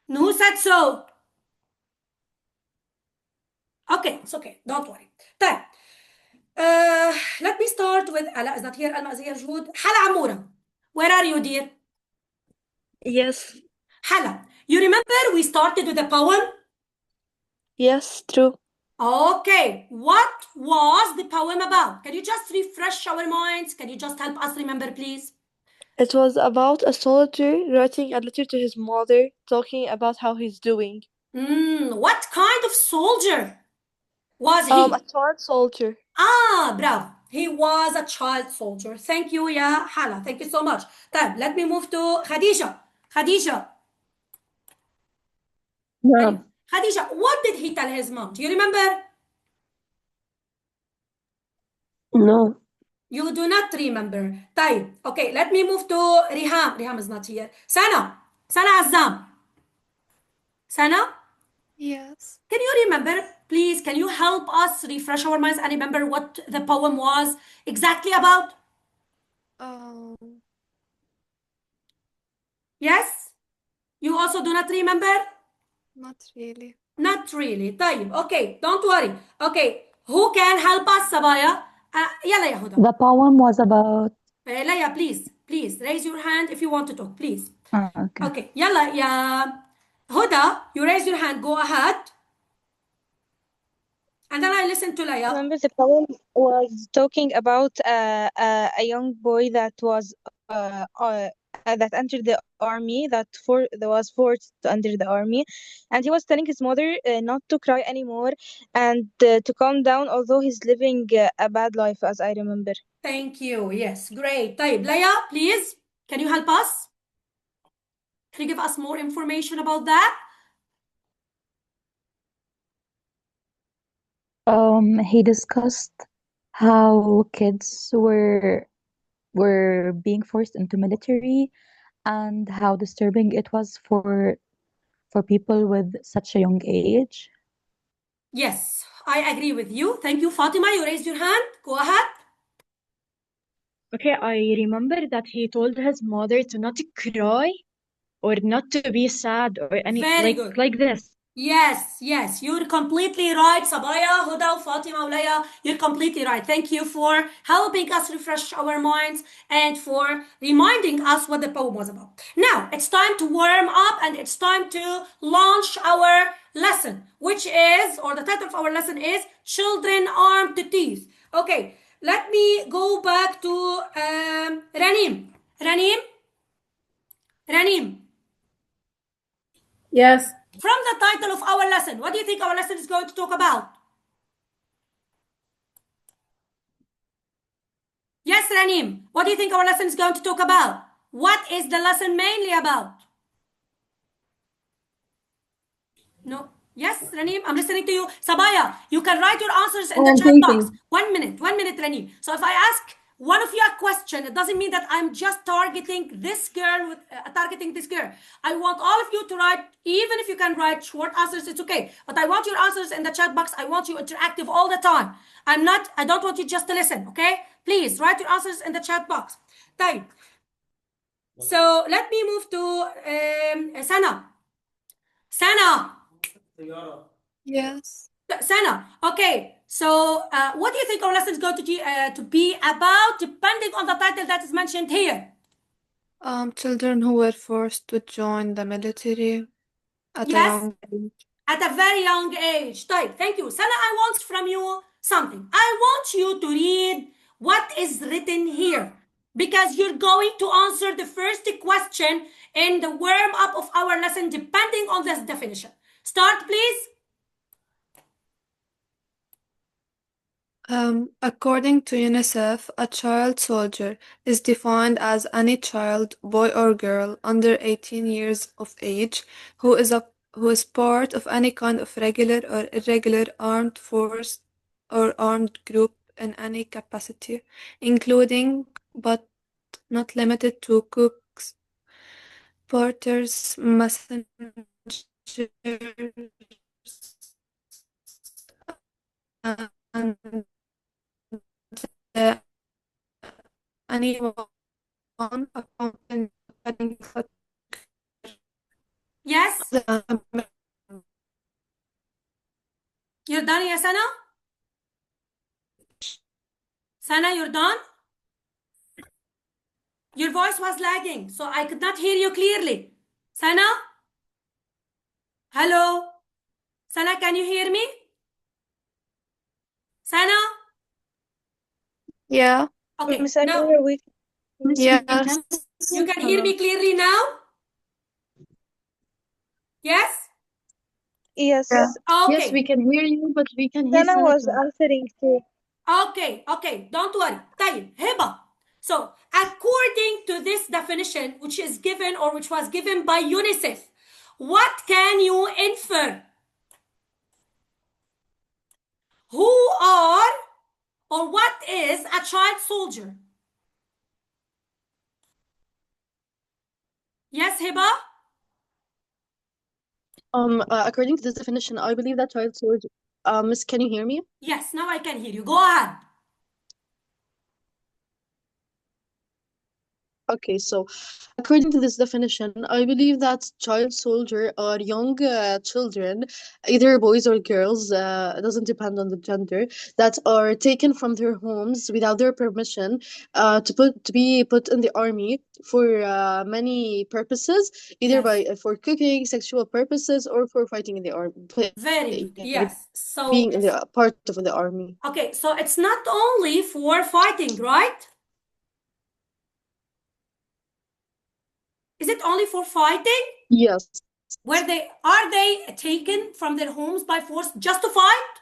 Who said so? Okay, it's okay. Don't worry. طيب. Let me start with Ala is not here. Alma is here. Jude. Hala Amura. Where are you, dear? Yes, Hala. You remember we started with a poem? yes, true. Okay. What was the poem about? Can you just refresh our minds? Can you just help us remember, please? It was about a soldier writing a letter to his mother, talking about how he's doing. What kind of soldier was he? A child soldier. Ah, bravo. He was a child soldier. Thank you, ya Hala. Thank you so much. طيب, let me move to Khadija. Khadija. No, Khadija, what did he tell his mom? Do you remember? no. You do not remember. طيب. Okay, let me move to Riham. Riham is not here. Sana. Sana Azam. Sana, Yes. can you remember? Please, can you help us refresh our minds and remember what the poem was exactly about? Um, Yes? You also do not remember? Not really. Not really. طيب. Okay, don't worry. Okay, who can help us, Sabaya? يلا يا هدى. The poem was about. Leia, please raise your hand if you want to talk, please. Okay. Okay, يلا يا هدى, you raise your hand. Go ahead. And then I listen to Leia. Remember the poem was talking about a young boy that was that entered the army that was forced to enter the army, and he was telling his mother not to cry anymore and to calm down, although he's living a bad life, as I remember. Thank you. Yes, great. طيب, Leia, please, can you help us? Can you give us more information about that? He discussed how kids were being forced into military and how disturbing it was for people with such a young age. Yes, I agree with you. Thank you, Fatima. You raised your hand. Go ahead. Okay, I remember that he told his mother to not cry or not to be sad or any Very good. like this. Yes, you're completely right, Sabaya, Huda, Fatima, Ulaya. You're completely right. Thank you for helping us refresh our minds and for reminding us what the poem was about. Now, it's time to warm up and it's time to launch our lesson, which is, or the title of our lesson is Children Armed to Teeth. Okay, let me go back to Ranim. Ranim? Ranim. Yes. From the title of our lesson, what do you think our lesson is going to talk about? Yes, Ranim, what do you think our lesson is going to talk about? What is the lesson mainly about? No. Yes, Ranim, I'm listening to you. Sabaya, you can write your answers in the I'm chat box. thinking. 1 minute, Ranim. So if I ask one of you a question, it doesn't mean that I'm just targeting this girl targeting this girl. I want all of you to write, even if you can write short answers, it's okay. But I want your answers in the chat box. I want you interactive all the time. I don't want you just to listen, okay? Please write your answers in the chat box. طيب. So let me move to Sana. Sana. Yes. Sana, okay. So, what do you think our lesson is going to be about, depending on the title that is mentioned here? Children who were forced to join the military at a Yes, young age. at a very young age. طيب, thank you. Sana, I want from you something. I want you to read what is written here because you're going to answer the first question in the warm up of our lesson, depending on this definition. Start, please. According to UNICEF, a child soldier is defined as any child, boy or girl, under 18 years of age who is part of any kind of regular or irregular armed force or armed group in any capacity, including but not limited to cooks, porters, messengers, and uh, anyone accounting such Yes? You're done, ya Sana? Sana, you're done? Your voice was lagging, so I could not hear you clearly. Sana? Hello? Sana, can you hear me? Sana? Yeah. Okay, Miss now Amira, we Yes. you can hear me clearly now? Yes? yes. Yeah. Yes, Okay. we can hear you, but we can hear Sana Sana was too. answering too. Okay, don't worry. طيب, هبة. So, according to this definition, which is given or which was given by UNICEF, what can you infer? Who are or what is a child soldier? Yes, Hiba? According to this definition, I believe that child soldier. Miss, can you hear me? Yes, now I can hear you. Go ahead. Okay, so according to this definition, I believe that child soldier are young children, either boys or girls, it doesn't depend on the gender, that are taken from their homes without their permission, to be put in the army for many purposes, either Yes. for cooking, sexual purposes, or for fighting in the army, Very good. Yes. So being in it's the part of the army. okay. So it's not only for fighting, right? Is it only for fighting? Yes. Are they taken from their homes by force just to fight?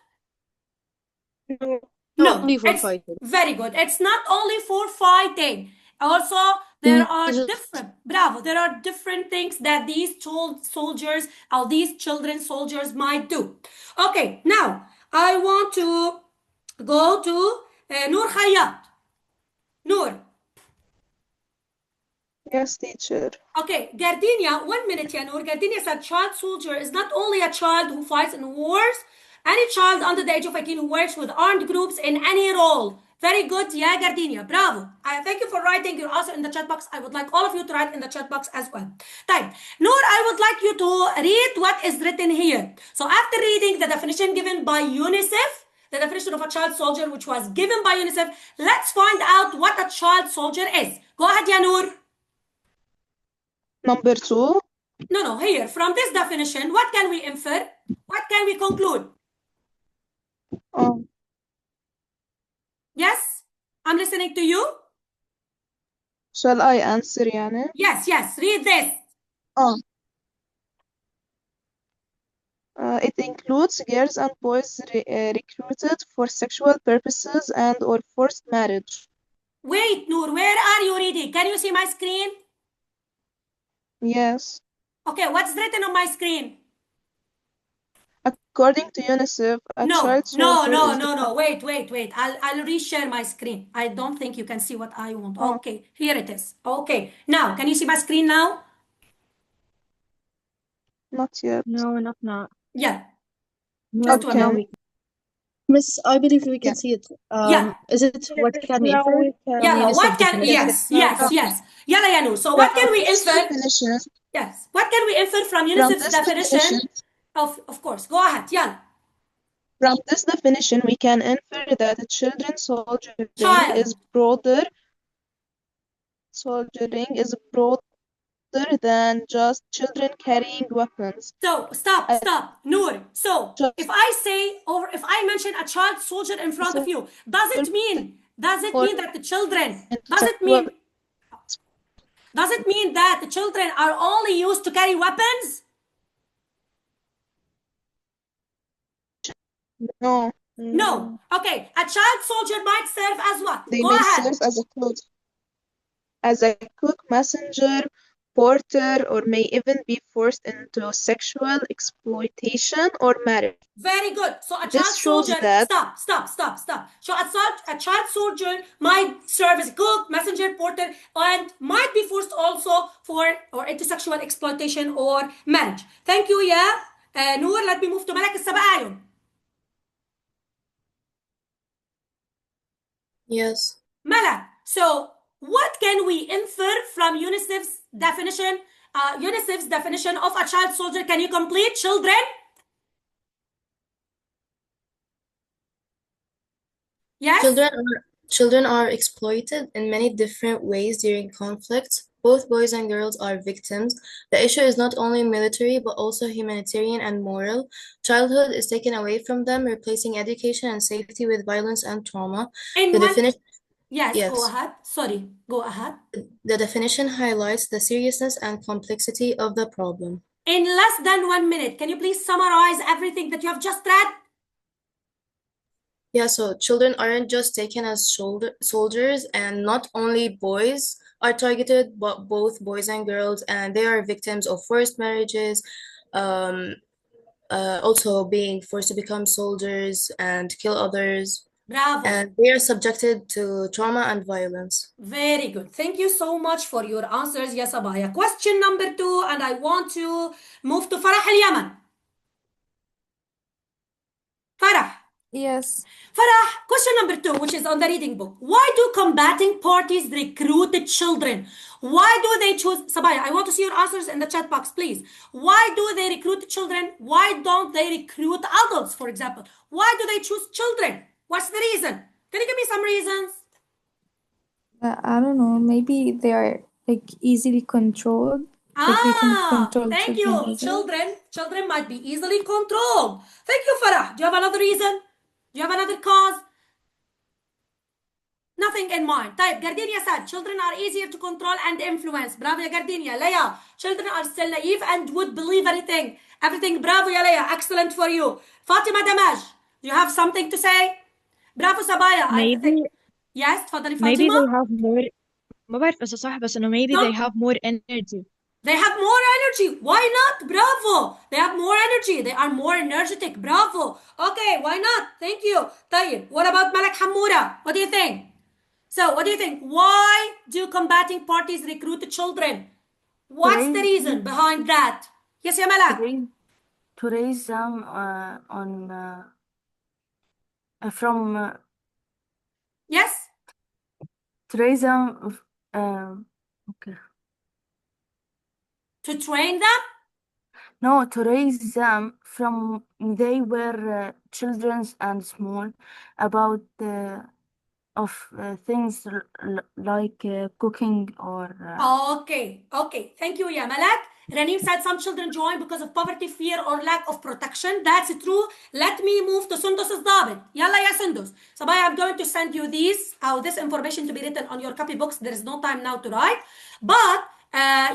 No. No, Only for it's fighting. very good. It's not only for fighting. Also, there are Just there are different things that these soldiers or these children soldiers might do. Okay, now I want to go to Noor Khayyat. Noor. Yes, teacher. Okay, Gardenia, 1 minute, ya Noor. Gardenia said child soldier is not only a child who fights in wars, any child under the age of 18 who works with armed groups in any role. Very good, yeah, Gardenia. Bravo. I thank you for writing your answer in the chat box. I would like all of you to write in the chat box as well. Time. Noor, I would like you to read what is written here. So after reading the definition given by UNICEF, the definition of a child soldier which was given by UNICEF, let's find out what a child soldier is. Go ahead, ya Noor. Number 2. No, here, from this definition, what can we infer? What can we conclude? Yes? I'm listening to you. Shall I answer, Yani? Yes, read this. It includes girls and boys recruited for sexual purposes and or forced marriage. Wait, Noor, where are you reading? Can you see my screen? Yes. Okay, what's written on my screen? According to UNICEF, a child soldier is No. Wait. I'll reshare my screen. I don't think you can see what I want. Okay, here it is. Okay, now, can you see my screen now? not yet. No, not now. Yeah. No, Just 1 now minute. we Miss, I believe we can Yeah. see it. Yeah. Is it what can we Now infer? we can. Yalla, UNICEF what can, definition. yes. Yalla, ya Noor. So what can we This infer? definition, Yes. What can we infer from from UNICEF's this definition? definition, Of course. Go ahead. Yalla. from this definition, we can infer that a children's Child. soldiering is broader than just children carrying weapons. So stop, Noor. So Just if I say or if I mention a child soldier in front of you, does it mean that the children does it mean that the children are only used to carry weapons? No. No. Okay. A child soldier might serve as what? They Go may ahead. serve as a cook, messenger, porter, or may even be forced into sexual exploitation or marriage. Very good. So a This child shows soldier, that stop. So a child soldier might serve as cook, messenger, porter, and might be forced also for or into sexual exploitation or marriage. Thank you, Noor. Let me move to Malak السباعيون. Yes. Malak, so what can we infer from UNICEF's definition UNICEF's definition of a child soldier. Can you complete, children? Yes? Children are exploited in many different ways during conflicts. Both boys and girls are victims. The issue is not only military, but also humanitarian and moral. Childhood is taken away from them, replacing education and safety with violence and trauma. In The one, definition, yes, go yes, ahead. Sorry, go ahead. the definition highlights the seriousness and complexity of the problem. In less than 1 minute, can you please summarize everything that you have just read? Yeah, so children aren't just taken as soldiers, and not only boys are targeted, but both boys and girls, and they are victims of forced marriages, also being forced to become soldiers and kill others, Bravo. and they are subjected to trauma and violence. Very good. Thank you so much for your answers, ya Sabaya. Question number 2, and I want to move to Farah al-Yaman. Farah. Yes. Farah, question number 2, which is on the reading book. Why do combating parties recruit the children? Why do they choose? Sabaya, I want to see your answers in the chat box, please. Why do they recruit the children? Why don't they recruit adults, for example? Why do they choose children? What's the reason? Can you give me some reasons? I don't know. Maybe they are like easily controlled. Like they can control Thank children you. easily. Children might be easily controlled. Thank you, Farah. Do you have another reason? Do you have another cause? Nothing in mind. طيب, Gardenia said children are easier to control and influence. Bravo, ya Gardenia. Leia, children are still naive and would believe anything. Everything. Bravo, ya Leia. Excellent for you. Fatima Damaj, do you have something to say? Bravo, Sabaya. I think. maybe Yes, تفضلي maybe فاطمة. they have more ما بعرف إذا صح بس إنه maybe No. they have more energy. They have more energy. Why not? Bravo. They have more energy. They are more energetic. Bravo. Okay, why not? Thank you. طيب, what about Malak Hamoura? What do you think? So, what do you think? Why do combating parties recruit the children? What's the reason behind that? Yes, ya Malak. To raise them from Yes? to raise them okay. To train them? No, to raise them from they were children and small about things like cooking or Okay. Thank you, ya Malak. Ranim said some children join because of poverty, fear, or lack of protection. That's true. Let me move to Sundus Dabit. Yalla ya Sundus. Sabaya, I'm going to send you this information to be written on your copybooks. There is no time now to write. But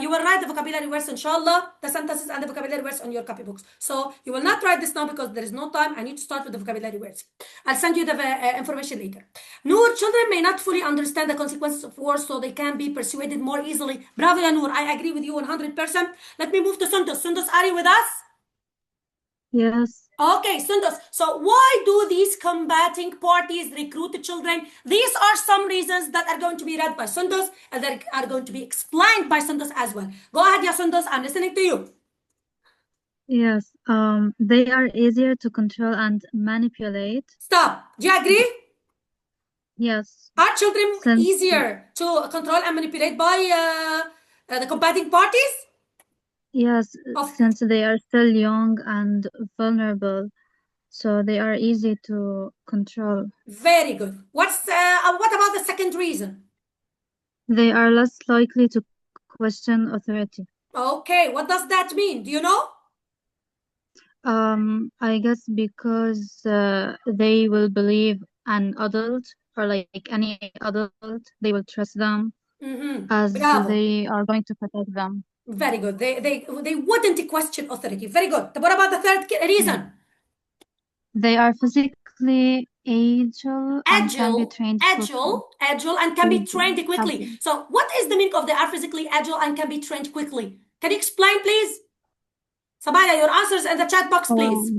you will write the vocabulary words, inshallah, the sentences and the vocabulary words on your copybooks. So you will not write this now because there is no time. I need to start with the vocabulary words. I'll send you the information later. Noor, children may not fully understand the consequences of war, so they can be persuaded more easily. Bravo, ya Noor. I agree with you 100%. Let me move to Sundus. Sundus, are you with us? Yes. Okay, Sundus. So why do these combating parties recruit the children? These are some reasons that are going to be read by Sundus and that are going to be explained by Sundus as well. Go ahead, ya Sundus. I'm listening to you. Yes. They are easier to control and manipulate. Stop. Do you agree? Yes. Are children Since easier to control and manipulate by the combating parties? Yes, Of since they are still young and vulnerable, so they are easy to control. Very good. What about the second reason? They are less likely to question authority. Okay, what does that mean? Do you know? I guess because they will believe an adult or like any adult, they will trust them as Bravo. they are going to protect them. Very good. They wouldn't question authority. Very good. But what about the third reason? They are physically agile and can be trained quickly. Agile and can be trained quickly. So what is the meaning of they are physically agile and can be trained quickly? Can you explain, please? Sabaya, your answers in the chat box, please.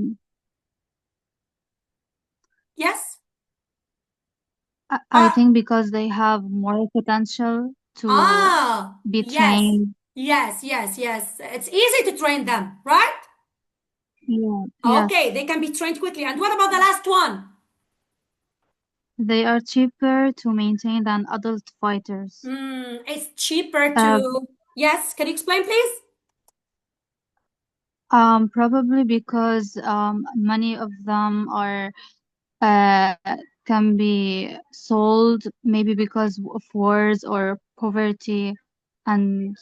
Yes? I think because they have more potential to be trained. Yes. It's easy to train them, right? Yeah. Okay, Yes. they can be trained quickly. And what about the last one? They are cheaper to maintain than adult fighters. It's cheaper to... Yes, can you explain, please? Probably because many of them are can be sold, maybe because of wars or poverty, and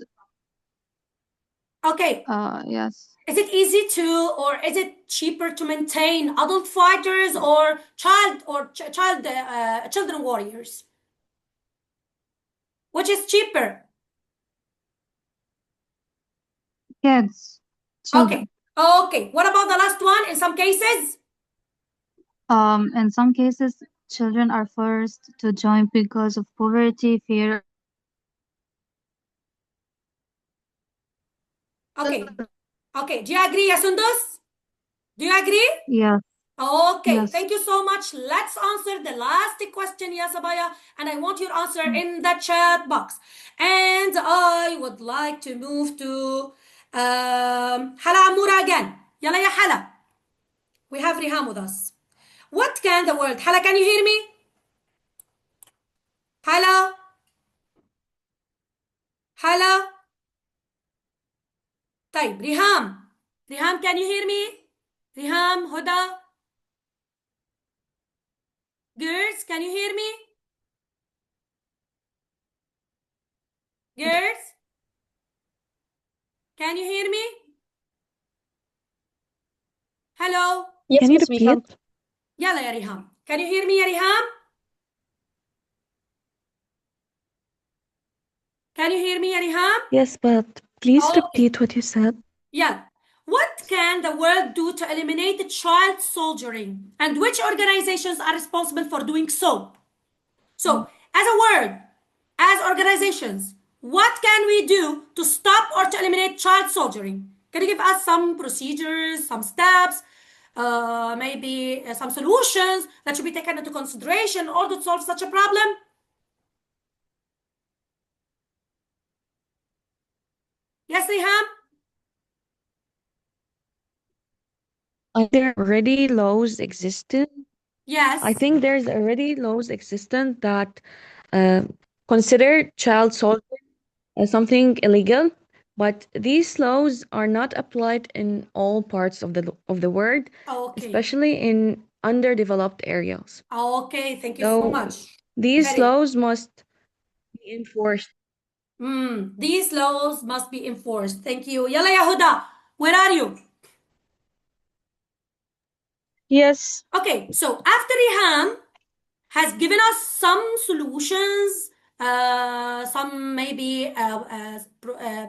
Okay. yes. Is it easy to, or is it cheaper to maintain adult fighters or children warriors? Which is cheaper? Kids, children. Okay. What about the last one? In some cases? In some cases, children are forced to join because of poverty, fear. Okay. Do you agree, Yasundus? Do you agree? Yes. Okay, Yes. thank you so much. Let's answer the last question, Yasabaya, and I want your answer in the chat box. And I would like to move to Hala Amura again. Yalla ya Hala. We have Riham with us. What can the world... Hala, can you hear me? Hala? Hala? طيب Riham. Riham, can you hear me? Riham, Huda? Girls, can you hear me? Girls? Can you hear me? Hello? Yes, Can you we can. repeat? يلا يا ريهام. Can you hear me يا ريهام? Can you hear me يا ريهام? Yes, but please Okay. repeat what you said. Yeah. What can the world do to eliminate child soldiering? And which organizations are responsible for doing so? So, as a word, as organizations, what can we do to stop or to eliminate child soldiering? Can you give us some procedures, some steps, maybe some solutions that should be taken into consideration in order to solve such a problem? Yes, Riham? Are there already laws existent? Yes. I think there's already laws existent that consider child soldiering as something illegal, but these laws are not applied in all parts of the world, Okay. especially in underdeveloped areas. Okay, thank you so So much. these laws must be enforced. These laws must be enforced. Thank you. Yalla ya Huda, where are you? Yes. Okay, so after Riham has given us some solutions, some maybe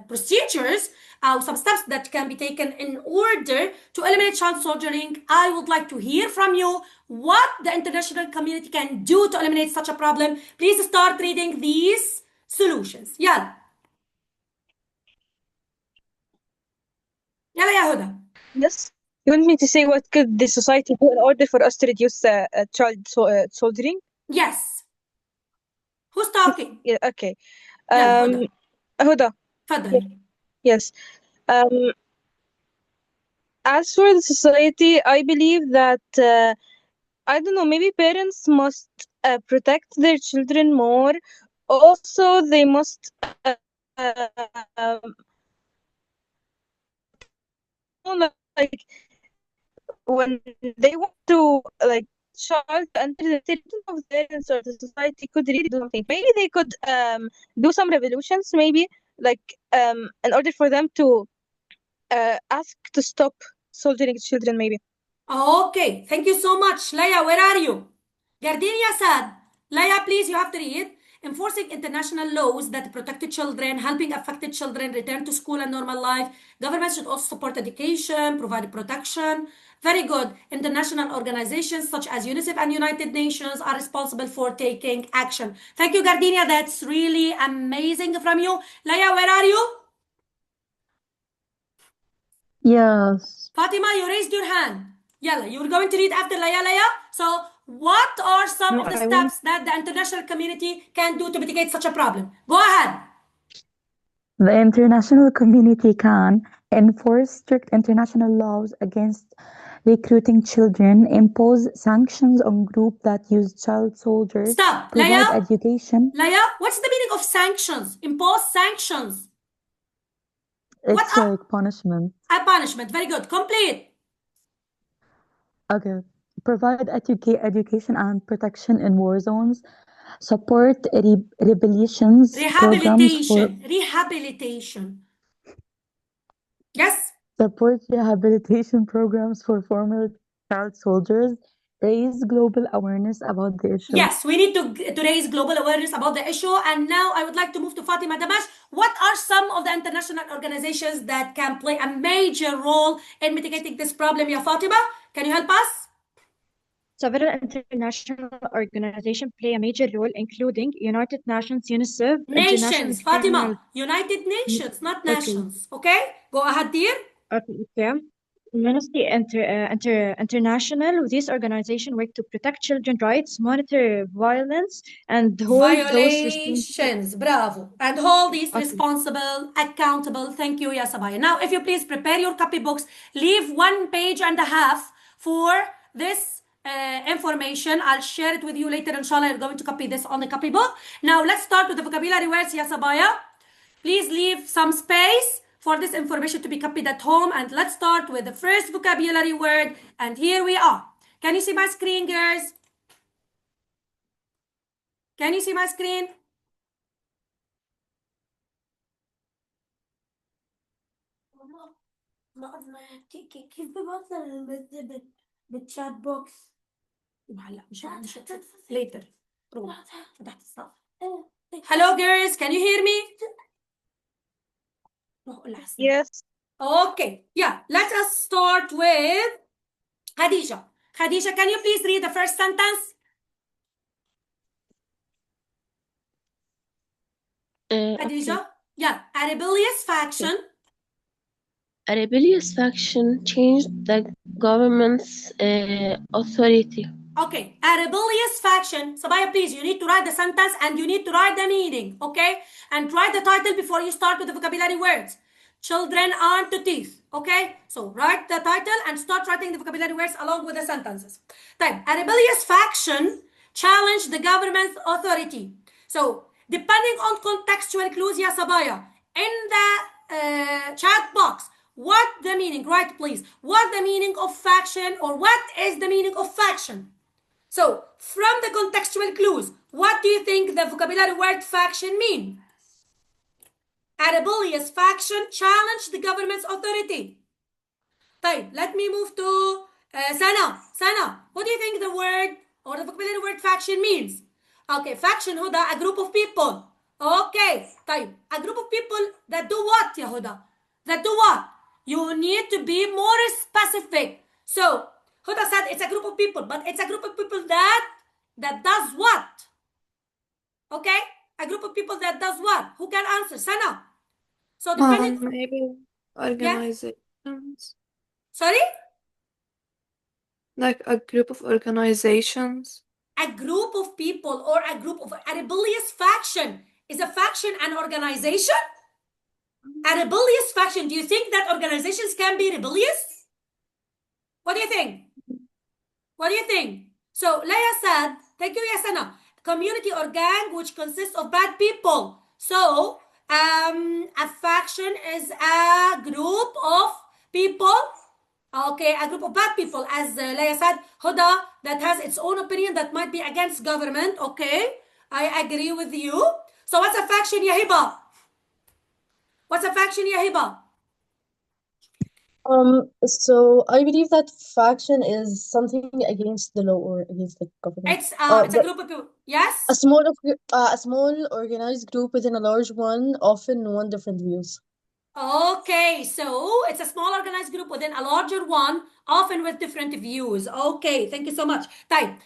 procedures, some steps that can be taken in order to eliminate child soldiering, I would like to hear from you what the international community can do to eliminate such a problem. Please start reading these solutions. Yalla. Yalla ya Huda. Yes. You want me to say what could the society do in order for us to reduce child soldiering? Yes. Who's talking? Yeah, okay. يلا هدى. Huda. تفضلي. Yes. As for the society, I believe that I don't know, maybe parents must protect their children more. Also, they must like when they want to child to enter the territory of their parents or the society could really do something. Maybe they could do some revolutions, maybe in order for them to ask to stop soldiering children, maybe. Okay, thank you so much. Laya, where are you? Gardenia said, Laya, please, you have to read. Enforcing international laws that protect children, helping affected children return to school and normal life. Government should also support education, provide protection. Very good. International organizations such as UNICEF and United Nations are responsible for taking action. Thank you, Gardenia. That's really amazing from you. Laya, where are you? Yes. Fatima, you raised your hand. Yalla, you're going to read after Laya. So, what are some No, of the I steps that the international community can do to mitigate such a problem? Go ahead. The international community can enforce strict international laws against recruiting children, impose sanctions on groups that use child soldiers, Stop. provide Laya, education. Laya, what's the meaning of sanctions? Impose sanctions. It's like punishment. A punishment. punishment. Very good. Complete. Okay. Provide education and protection in war zones. Support rehabilitations programs for Rehabilitation. Yes. support rehabilitation programs for former child soldiers. Raise global awareness about the issue. Yes, we need to raise global awareness about the issue. And now I would like to move to Fatima Damash. What are some of the international organizations that can play a major role in mitigating this problem, ya Fatima? Can you help us? Several international organizations play a major role, including United Nations, UNICEF, International Nations, Criminal. Fatima. United Nations, not Okay. nations. Okay? Go ahead, dear. Okay. Amnesty International. These organizations work to protect children's rights, monitor violence, and hold those responsible. Violations. Bravo. And hold these Okay. responsible, accountable. Thank you, Yasabaya. Now, if you please prepare your copybooks, leave 1.5 pages for this information. I'll share it with you later. Inshallah, you're going to copy this on the copybook. Now, let's start with the vocabulary words, Yasabaya. Please leave some space for this information to be copied at home. And let's start with the first vocabulary word. And here we are. Can you see my screen, girls? Can you see my screen? كيف بوصل بالشات بوكس؟ هلا مش later. فتحت الصف. Hello girls, can you hear me? Yes. Okay, yeah, let us start with Khadija. Khadija, can you please read the first sentence? Khadija, Okay. yeah, a rebellious faction. A rebellious faction changed the government's authority. Okay, a rebellious faction. Sabaya, please, you need to write the sentence and you need to write the meaning, okay? And write the title before you start with the vocabulary words. Children aren't to teeth, okay? So write the title and start writing the vocabulary words along with the sentences. Then, a rebellious faction challenged the government's authority. So, depending on contextual clues, ya Sabaya, in the chat box, what the meaning, write please, what the meaning of faction or what is the meaning of faction? So, from the contextual clues, what do you think the vocabulary word faction mean? A rebellious faction challenged the government's authority. طيب, let me move to Sana. Sana, what do you think the word or the vocabulary word faction means? Okay, faction Huda, a group of people. Okay, طيب, a group of people that do what, ya Huda? That do what? You need to be more specific. So, Huda said it's a group of people, but it's a group of people that does what? Okay? A group of people that does what? Who can answer? Sana. So depending Maybe organizations. Sorry? Like a group of organizations. A group of people or a group of a rebellious faction. Is a faction an organization? A rebellious faction. Do you think that organizations can be rebellious? What do you think? What do you think? So Leia said, thank you, Yasana, community or gang which consists of bad people. So a faction is a group of people. Okay, a group of bad people, as Leia said, Huda, that has its own opinion that might be against government. Okay, I agree with you. So what's a faction, Yahiba? What's a faction, Yahiba? So I believe that faction is something against the law or against the government. It's a group of people. Yes. A small organized group within a large one, often one different views. Okay, so it's a small organized group within a larger one, often with different views. Okay, thank you so much. طيب,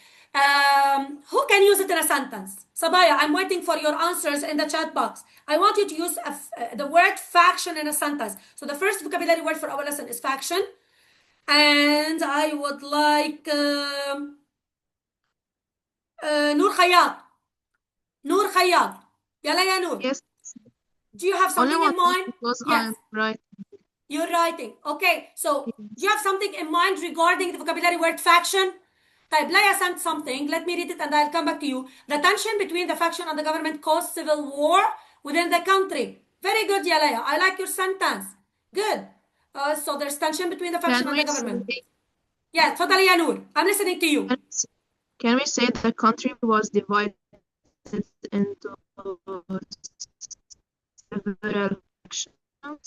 who can use it in a sentence? Sabaya, I'm waiting for your answers in the chat box. I want you to use the word faction in a sentence. So the first vocabulary word for our lesson is faction. And I would like Noor Khayyat. Noor Khayyat. Yalla ya Noor. Yes. Do you have something in mind? Because Yes. I'm right. You're writing. Okay, so do you have something in mind regarding the vocabulary word faction? طيب, Laya sent something. Let me read it and I'll come back to you. The tension between the faction and the government caused civil war within the country. Very good, Yalaya. I like your sentence. Good. So there's tension between the faction Can and the we government. say, Yeah, تفضلي يا نور. I'm listening to you. can we say the country was divided into several factions?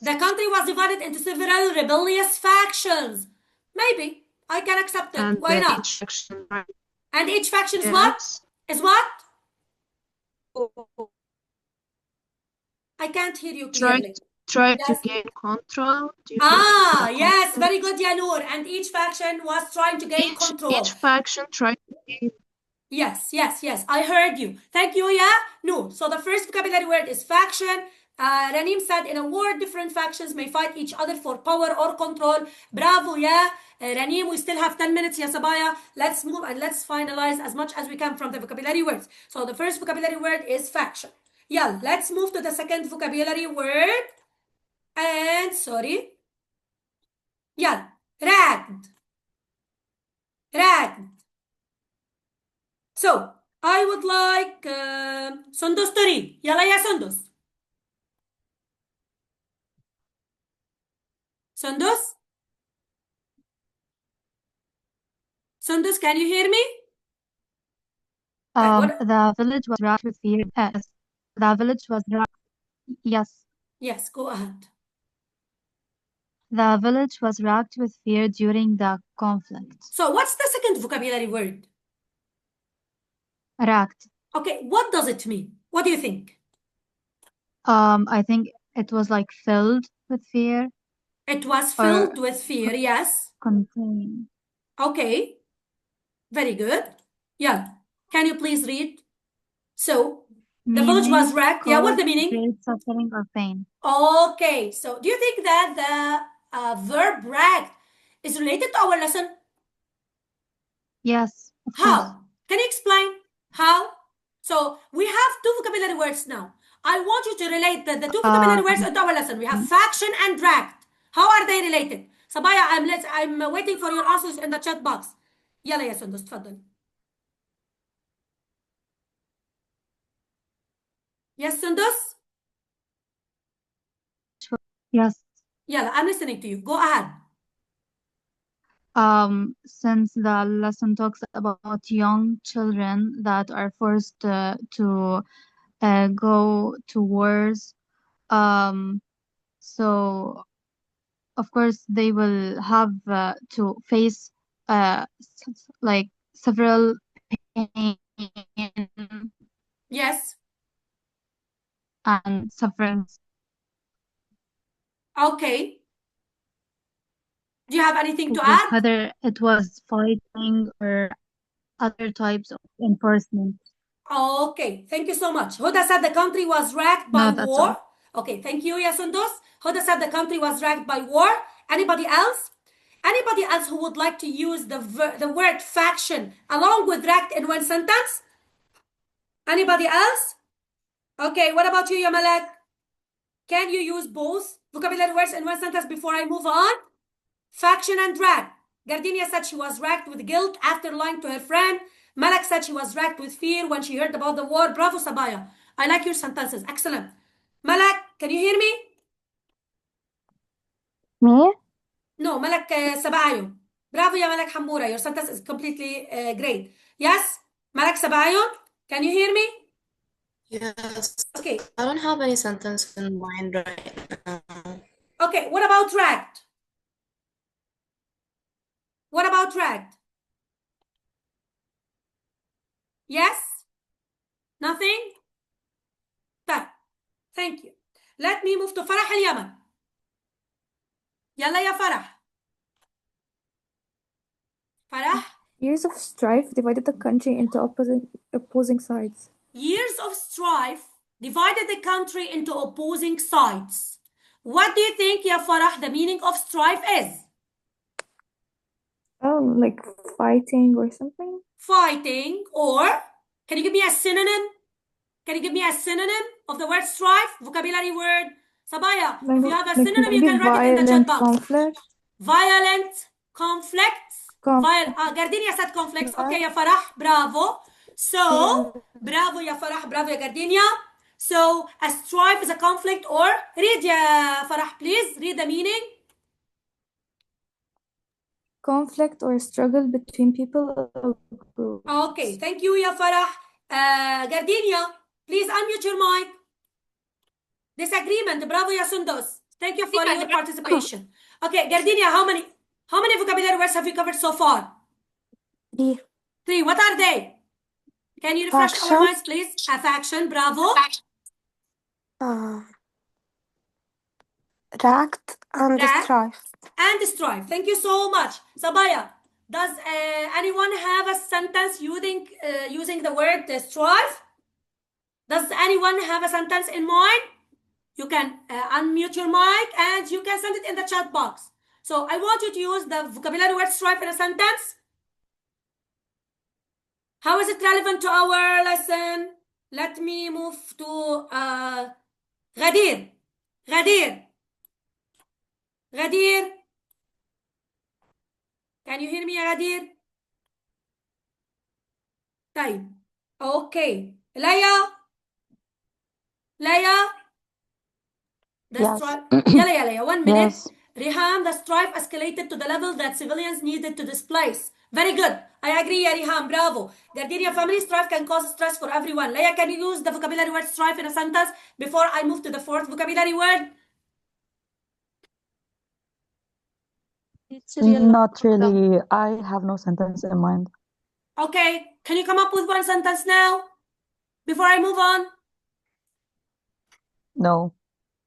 The country was divided into several rebellious factions. Maybe. I can accept it. And Why not? each faction, right? And each faction is what? Yes. Is what? I can't hear you clearly. Try Yes. to gain control. Yes, very good, Yanur. And each faction was trying to gain control. Each faction tried to gain. Yes, I heard you. Thank you, yeah? No. So the first vocabulary word is faction. Ranim said, in a war, different factions may fight each other for power or control. Bravo, yeah? Ranim, we still have 10 minutes, ya Sabaya. Let's move and let's finalize as much as we can from the vocabulary words. So the first vocabulary word is faction. Yeah, let's move to the second vocabulary word. And, sorry. Yeah, ragged. Ragged. So, I would like Sundus to read. Yalla ya Sundus. Sundus? Sundus, can you hear me? The village was racked with fear. The village was racked. Yes. Yes, go ahead. The village was racked with fear during the conflict. So, what's the second vocabulary word? Racked. Okay, what does it mean? What do you think? I think it was like filled with fear. It was filled with fear, yes. Contained. Okay, very good. Yeah, can you please read? So, the village was wrecked. Yeah, what's the meaning? Great suffering or pain. Okay, so do you think that the verb wrecked is related to our lesson? Yes, of How? course. Can you explain? How? So, we have two vocabulary words now. I want you to relate the two vocabulary words into our lesson. We have faction and wrecked. How are they related? Sabaya, I'm waiting for your answers in the chat box. يلا يا سندس تفضل. Yes, Sundus? Yes. Yeah, I'm listening to you. Go ahead. Since the lesson talks about young children that are forced to go to wars, so of course they will have to face like several pain Yes. and sufferings. Okay. Do you have anything to Like add? whether it was fighting or other types of enforcement. Okay, thank you so much. Huda said the country was racked by No, that's war. all. Okay, thank you, Yasundus. Huda said the country was racked by war. Anybody else? Anybody else who would like to use the word faction along with racked in one sentence? Anybody else? Okay, what about you, Yamalek? Can you use both vocabulary words in one sentence before I move on? Faction and racked. Gardenia said she was racked with guilt after lying to her friend. Malak said she was racked with fear when she heard about the war. Bravo, Sabaya. I like your sentences. Excellent. Malak, can you hear me? Me? No, Malak Sabayon. Bravo, ya Malak Hamura. Your sentence is completely great. Yes? Malak Sabayon, can you hear me? Yes. Okay. I don't have any sentence in mind right now. Okay, what about racked? What about racked? Yes? Nothing? Thank you. Let me move to فرح اليمن. يلا يا فرح. فرح. Years of strife divided the country into opposing sides. Years of strife divided the country into opposing sides. What do you think, ya Farah, the meaning of strife is? Oh, like fighting or something? Fighting, or can you give me a synonym? Can you give me a synonym of the word strife? Vocabulary word. Sabaya, if you have a synonym, you can write it in the chat box. Conflict. Violent conflicts. Gardenia said conflicts. Okay, ya Farah, bravo. So, bravo ya Farah, bravo ya Gardenia. So, a strife is a conflict or, read ya Farah, please, read the meaning. conflict or struggle between people or groups. Okay, thank you, ya Farah. Gardenia, please unmute your mic. Disagreement. Bravo, ya Sundus. Thank you for your participation. Okay, Gardenia, how many vocabulary words have you covered so far? 3. 3. What are they? Can you refresh our minds, please? Affection. Bravo. React and React strive. and strive. Thank you so much. Sabaya, does anyone have a sentence using the word strive? Does anyone have a sentence in mind? You can unmute your mic and you can send it in the chat box. So I want you to use the vocabulary word strive in a sentence. How is it relevant to our lesson? Let me move to Ghadir. Ghadir. Ghadir. Can you hear me, Ghadir? طيب. Okay. Laya. Laya. The Yes. strife. Yalla, 1 minute. Yes. Riham, the strife escalated to the level that civilians needed to displace. Very good. I agree, ya Riham. Bravo. Gardenia family strife can cause stress for everyone. Laya, can you use the vocabulary word strife in a sentence before I move to the 4th vocabulary word? Not really. I have no sentence in mind. Okay. Can you come up with one sentence now before I move on? No.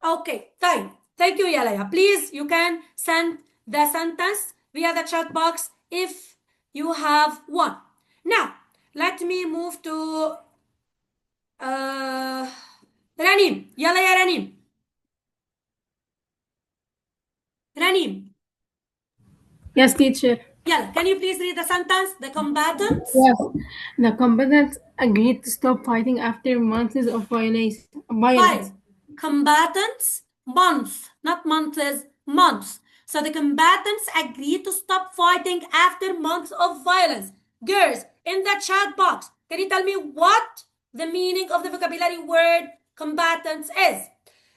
Okay, fine. Thank you, Yalaya. Please, you can send the sentence via the chat box if you have one. Now, let me move to Ranim. Yalaya Ranim. Ranim. Yes, teacher. Yalla, can you please read the sentence? The combatants? Yes. The combatants agreed to stop fighting after months of violence. Combatants, months, not months, months. So the combatants agreed to stop fighting after months of violence. Girls, in the chat box, can you tell me what the meaning of the vocabulary word combatants is?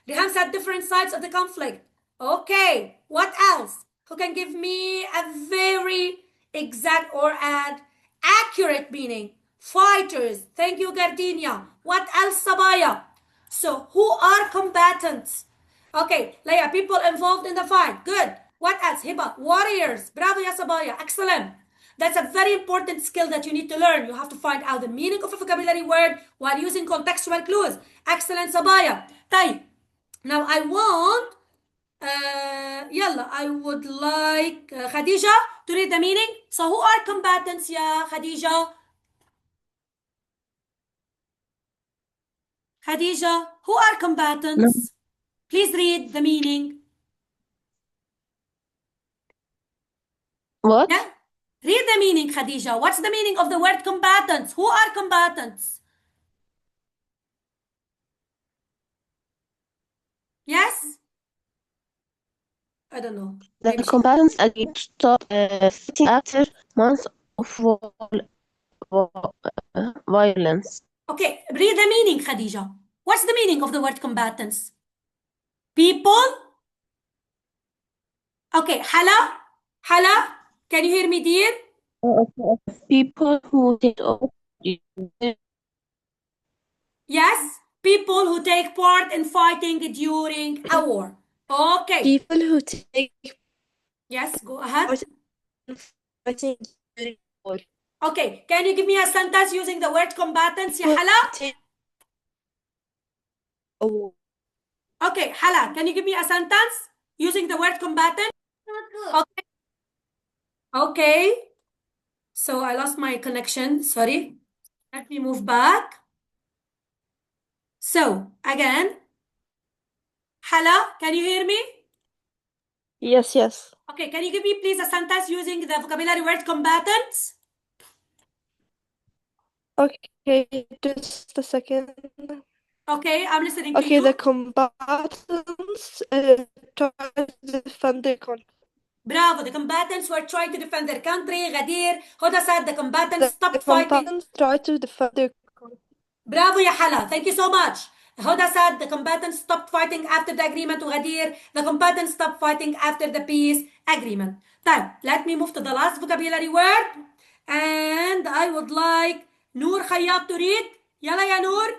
Rihan said different sides of the conflict. Okay, what else? Who can give me a very exact or an accurate meaning? Fighters. Thank you, Gardenia. What else, Sabaya? So, who are combatants? Okay, Leia, people involved in the fight. Good. What else? Hiba, warriors. Bravo, ya Sabaya. Excellent. That's a very important skill that you need to learn. You have to find out the meaning of a vocabulary word while using contextual clues. Excellent, Sabaya. طيب. Now, I want, I would like Khadija to read the meaning. So, who are combatants, ya Khadija? Khadija, who are combatants? Please read the meaning. What? Yeah? Read the meaning, Khadija. What's the meaning of the word combatants? Who are combatants? Yes? I don't know. The combatants agreed to stop fighting after months of violence. Okay, read the meaning, Khadija. What's the meaning of the word combatants? People? Okay, Hala, can you hear me, dear? People who take Yes, people who take part in fighting during a war. Okay. People who take Yes, go ahead. part in fighting during war. Okay, can you give me a sentence using the word combatants, ya Hala? Oh. Okay, Hala, can you give me a sentence using the word combatant? Okay. Okay. So I lost my connection. Sorry. Let me move back. So again, Hala, can you hear me? Yes. Okay, can you give me please a sentence using the vocabulary word combatants? Okay, just a second. Okay, I'm listening to Okay, you. the combatants try to defend their country. Bravo, the combatants were trying to defend their country. Ghadir, Huda said the combatants stopped The fighting. combatants try to defend their country. Bravo, ya Hala. Thank you so much. Huda said the combatants stopped fighting after the agreement. Ghadir, the combatants stopped fighting after the peace. agreement. طيب let me move to the last vocabulary word and I would like نور خياط تريد. يلا يا نور.